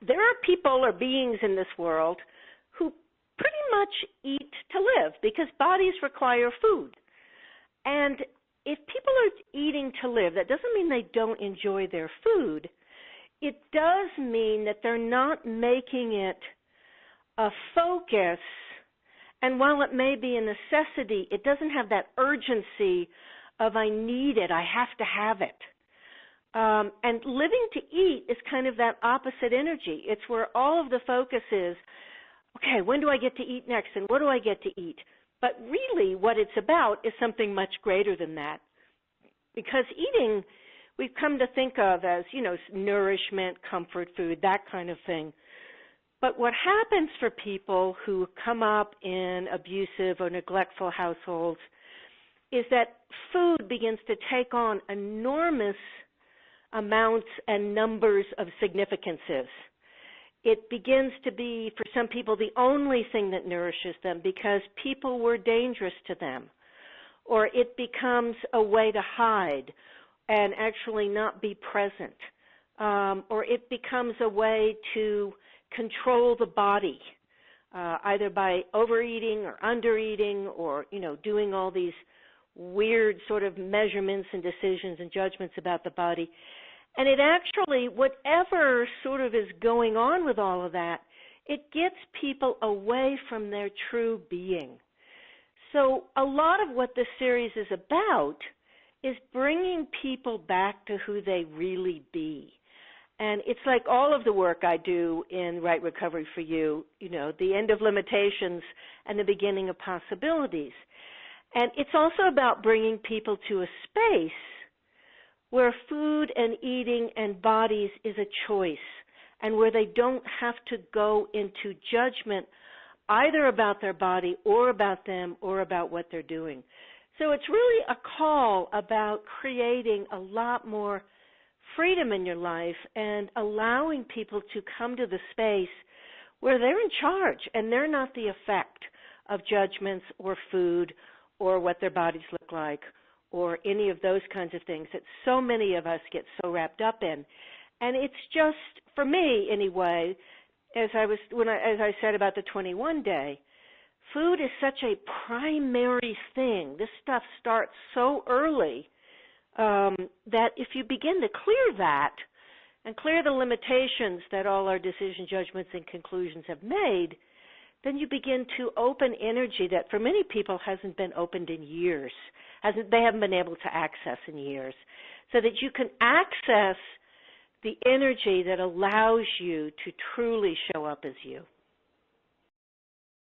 there are people or beings in this world who pretty much eat to live because bodies require food. And if people are eating to live, that doesn't mean they don't enjoy their food. It does mean that they're not making it a focus, and while it may be a necessity, it doesn't have that urgency of I need it, I have to have it. And living to eat is kind of that opposite energy. It's where all of the focus is, okay, when do I get to eat next, and what do I get to eat? But really what it's about is something much greater than that. Because eating, we've come to think of as, nourishment, comfort food, that kind of thing. But what happens for people who come up in abusive or neglectful households is that food begins to take on enormous amounts and numbers of significances. It begins to be, for some people, the only thing that nourishes them because people were dangerous to them. Or it becomes a way to hide and actually not be present. Or it becomes a way to control the body, either by overeating or undereating or, doing all these weird sort of measurements and decisions and judgments about the body. And it actually, whatever sort of is going on with all of that, it gets people away from their true being. So a lot of what this series is about is bringing people back to who they really be. And it's like all of the work I do in Right Recovery for You, the end of limitations and the beginning of possibilities. And it's also about bringing people to a space where food and eating and bodies is a choice, and where they don't have to go into judgment either about their body or about them or about what they're doing. So it's really a call about creating a lot more freedom in your life and allowing people to come to the space where they're in charge and they're not the effect of judgments or food or what their bodies look like or any of those kinds of things that so many of us get so wrapped up in. And it's just, for me anyway, as I said about the 21 day, food is such a primary thing. This stuff starts so early that if you begin to clear that and clear the limitations that all our decision judgments and conclusions have made, then you begin to open energy that for many people hasn't been opened in years, they haven't been able to access in years, so that you can access the energy that allows you to truly show up as you.